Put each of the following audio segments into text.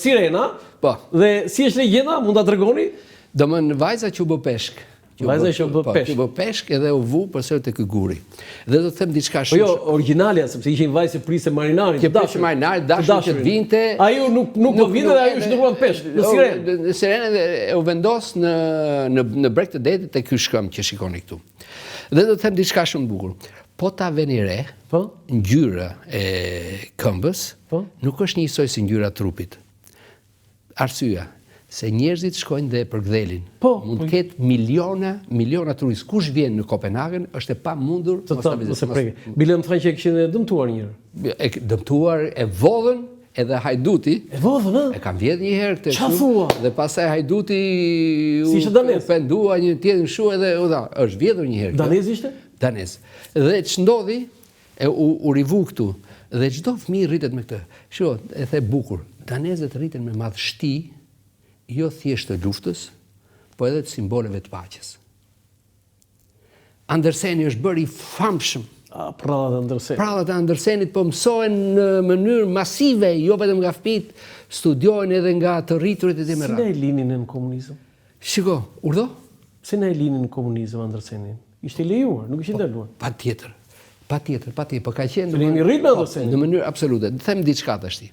Sirena. Po. Dhe si është legjenda, mund ta tregoni? Domthon vajza që u bë peshk. Vajza që u bë peshk. Që u bë peshk edhe u vu përsëri te ky guri. Dhe do të them diçka Po jo, origjinalja, sepse ishte një vajzë që priste marinarin. Që priste marinarin, dashur që të vinte. Ai nuk po vinte dhe ai u shndruan peshk në Sirenë. Në Sirenë dhe u vendos në breg të detit te ky shkëm që shikoni këtu. Dhe do të them diçka shumë bukur. Po ta veni re, ngjyra e këmbës nuk është njësoj si ngjyra e trupit. Arsyeja se njerëzit shkojnë dhe përgdhelin. Mund të ketë miliona turistë. Kush vjen në Kopenhagen është e pamundur mos ta vizitoj. Bile më thonë që e kishin dëmtuar një herë. E dëmtuar, e vodhën edhe Hajduti. E vodhën, ë? E kam vjedh një herë këtë. Çfarë thua? Dhe pastaj Hajduti si ishte danez? Pendua një tjetër shu edhe është vjedhur një herë. Danez ishte? Danez. Dhe ç'ndodhi? U rivu këtu. Dhe çdo fëmijë rritet me këtë. Shiko, e the bukur. Danezët rriten me madhështi, jo thjesht të luftës, po edhe të simboleve të paqes. Anderseni është bërë i famshëm. Prallat e Andersenit. Prallat e Andersenit po mësohen në mënyrë masive, jo vetëm nga fëmijët, studiojnë edhe nga të rriturit e Si ne e linin në komunizëm? Shiko, urdhë? Si ne e linin në komunizëm Andersenin? Ishte i lejuar, nuk ishte ndaluar. Patjetër. Po ka qenë në mënyrë absolute. Them diçka tash.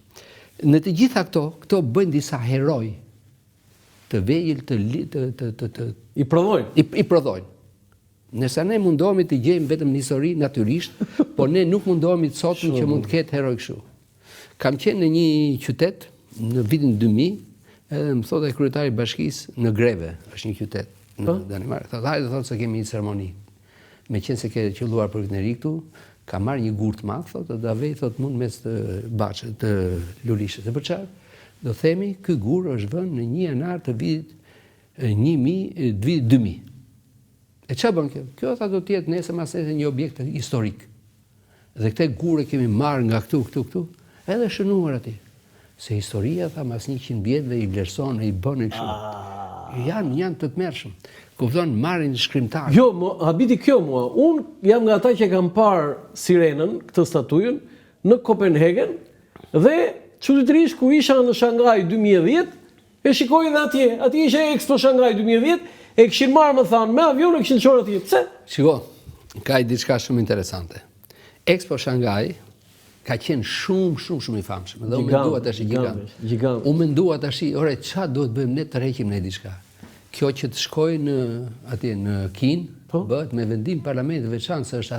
Në të gjitha këto bëjnë disa heroj të vejil i prodhojnë. Nëse ne mundohemi të gjejmë vetëm një histori natyrisht, po ne nuk mundohemi të sotëm që mund të ketë heroj kështu. Kam qenë në një qytet në vitin 2000, edhe më thotë kryetari i bashkisë në Greve, është një qytet në Danimarkë. Thotë se kemi një ceremoni. Meqense ke qelluar për vitin e ri këtu, ka marrë një gur të madh, thotë, do vej thotë mund mes të Baçës, të Lulishës. E për çfarë? Do themi, ky gur është vënë në 1 janar të vitit 2000. E çfarë bën kjo? Kjo tha do të jetë nesër mas nesër një objekt historik. Dhe këtë gure kemi marrë nga këtu, edhe shënuar aty. Se historia tha mas 100 vjetëve i vlerëson e i bën kështu. Janë të tmerrshëm. Kupton, marrin shkrimtar. Jo, habiti kjo mua. Unë jam nga ata që kam parë Sirenën, këtë statujën, në Kopenhagen, dhe çuditërisht ku isha në Shanghai 2010, e shikoj edhe atje. Atje ishte Expo Shanghai 2010, e kishin marrë më thanë me avion e kishin çuar atje. Pse? Shiko, ka diçka shumë interesante. Expo Shanghai ka qenë shumë i famshëm. Dhe unë mendua tash gigant. Unë mendua tash, ore, çfarë duhet bëjmë ne të rreqim ne diçka? Kjo që të shkojnë atje në Kinë, bëhet me vendim parlamentit veçantë, se është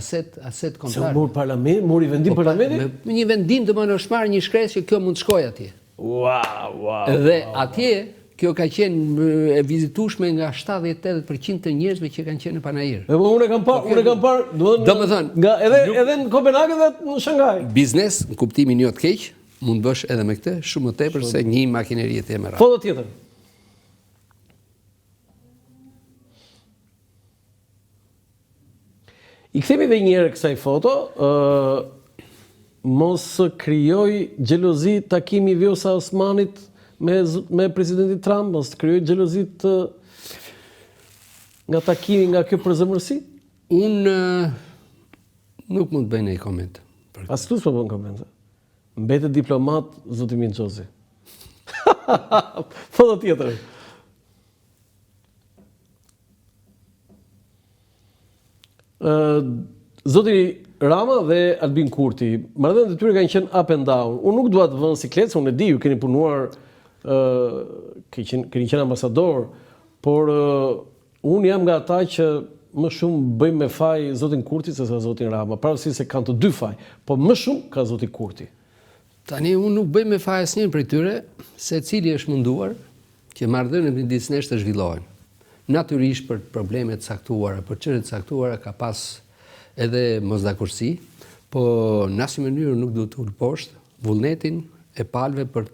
aset kombëtar. Se mori vendim parlamentit? Një vendim të është marrë një shkresë që kjo mund të shkojë atje. Wow. Dhe atje kjo ka qenë e vizitueshme nga 70-80% të njerëzve që kanë qenë në Panajir. Unë e kam parë, domethënë, edhe në Kopenhagen dhe në Shanghai. Biznes, në kuptimin jo të keq, mund bësh edhe me këtë, shumë më tepër se një makineri e tjetër. Foto tjetër. I kthemi edhe një herë kësaj foto, mos krijoj xhelozi takimi Vjosa Osmanit me presidentin Trump, mos krijoj xhelozi nga takimi, nga kjo përzemërsi? Unë nuk mund të bëj një koment. As tu s'po bën koment. Mbetet diplomat zoti Minxhozi. Foto tjetër. Zoti Rama dhe Albin Kurti, marrëdhëniet e tyre kanë qenë up and down. Unë nuk dua të vënë siklet, unë e di, ju keni punuar, keni qenë ambasador, por unë jam nga ata që më shumë bëjmë me faj zotin Kurti se sa zotin Rama. Pavarësisht se kanë të dy faj, po më shumë ka zoti Kurti. Tani unë nuk bëj me faj asnjërin prej tyre, se cili është munduar që marrëdhëniet midis nesh të zhvillohen. Natyrisht për probleme të caktuara, për çështje të caktuara ka pas edhe mosdakursi, po në asnjë mënyrë nuk duhet të ul poshtë vullnetin e palëve për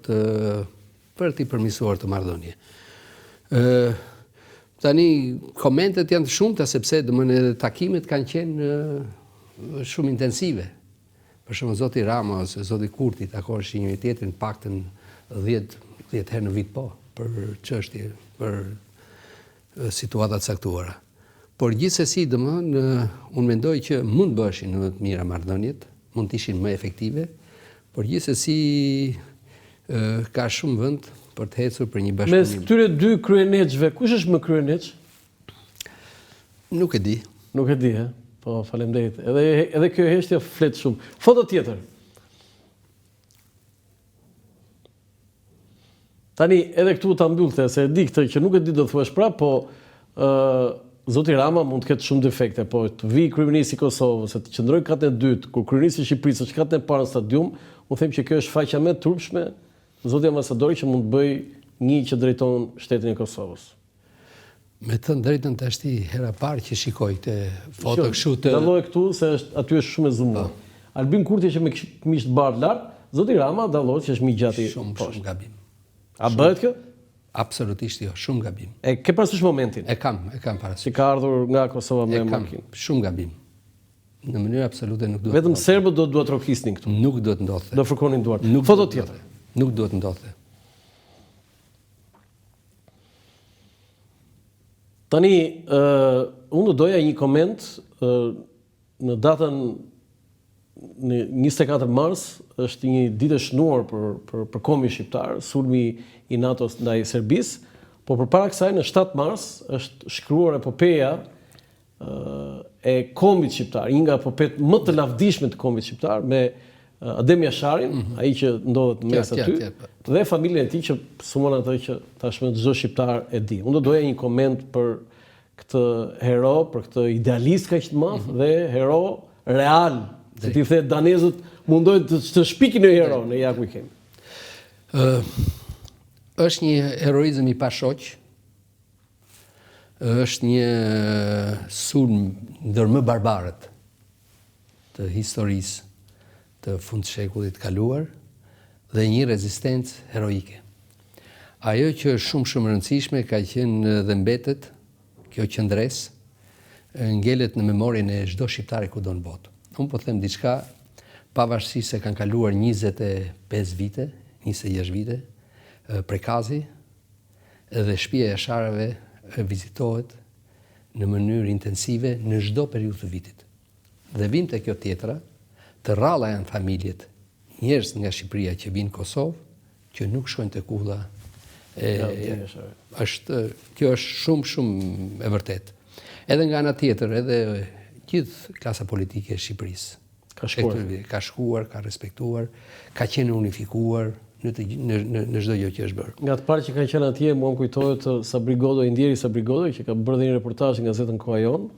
t'i përmirësuar të marrëdhënie. Tani komentet janë të shumta sepse domethënë edhe takimet kanë qenë shumë intensive. Për shembull zoti Rama ose zoti Kurti takoheshin njëri tjetrin paktën 10 herë në vit për çështje, për situata të caktuara. Por gjithsesi, unë mendoj që mund bëheshin më të mira marrëdhëniet, mund të ishin më efektive, por gjithsesi Ka shumë vend për të ecur për një Mes bashkëpunim. këtyre dy kryeneçve, kush është më kryeneç? Nuk e di. Nuk e di, he? Po, faleminderit. Edhe kjo heshtje flet shumë. Foto tjetër. Tani, edhe këtu ta mbyllte, se e di këtë që nuk e di do të thuash prap, po Zoti Rama mund të ketë shumë defekte, po të vi kryeministri i Kosovës, të qëndroj katën e dytë, kur kryeministri i Shqipërisë është katën e parë në stadium, unë them që kjo është faqja më e turpshme Zoti ambasadori që mund të bëj një që drejton shtetin e Kosovës. Me të drejtën tash hera parë që shikoj të foto kështu të Dalloj këtu se aty është shumë e zoomuar. Albin Kurti që me këmishë bardh lart, Zoti Rama dalloj që është më gjati. Shumë gabim. A bëhet kjo? Absolutisht jo, shumë gabim. E ke parasysh momentin? E kam parasysh. Si ka ardhur nga Kosova me makinë. Shumë gabim. Në mënyrë absolute nuk duhet. Vetëm serbët do duhet rokisnin këtu. Nuk duhet ndodhte. Do fërkonin duart. Foto tjetër. Nuk duhet ndodhte. Tani, unë doja një koment në datën në 24 mars, është një ditë e shënuar për kombin shqiptar, sulmi i NATO-s ndaj Serbisë, po përpara kësaj në 7 mars është shkruar epopeja e kombit shqiptar, një nga epopet më të lavdishme të kombit shqiptar me Adem Jasharin, ai që ndodhet në mes aty, dhe familjen e tij që sumon atë që tashmë çdo shqiptar e di. Unë doja një koment për këtë hero, për këtë idealist kaq të madh dhe hero real. Se ti the danezët mundojnë të shpikin në hero në ja ku i kemi. Është një heroizëm i pashoq. Është një sulm ndër më barbarët të historisë të fund shekullit kaluar dhe një rezistencë heroike. Ajo që është shumë rëndësishme ka qenë dhe mbetet, kjo qëndresë, ngelet në memorien e çdo shqiptari kudo në botë. Unë po them diçka, pavarësisht se kanë kaluar 25 vite, 26 vite, prekazi, edhe shtëpia e Jasharëve vizitohet në mënyrë intensive në çdo periudhë të vitit. Dhe vinte kjo tjetra, të rralla janë familjet, njerëz nga Shqipëria që vinë në Kosovë, që nuk shkojnë te kulla. Kjo është shumë e vërtetë. Edhe nga ana tjetër, edhe gjithë klasa politike e Shqipërisë ka shkuar, ka respektuar, ka qenë unifikuar në çdo gjë që është bërë. Nga të parë që ka qenë atje, mua më kujtohet Sabri Godo, i ndjeri Sabri Godo, që ka bërë një reportazh në gazetën Koha Jon,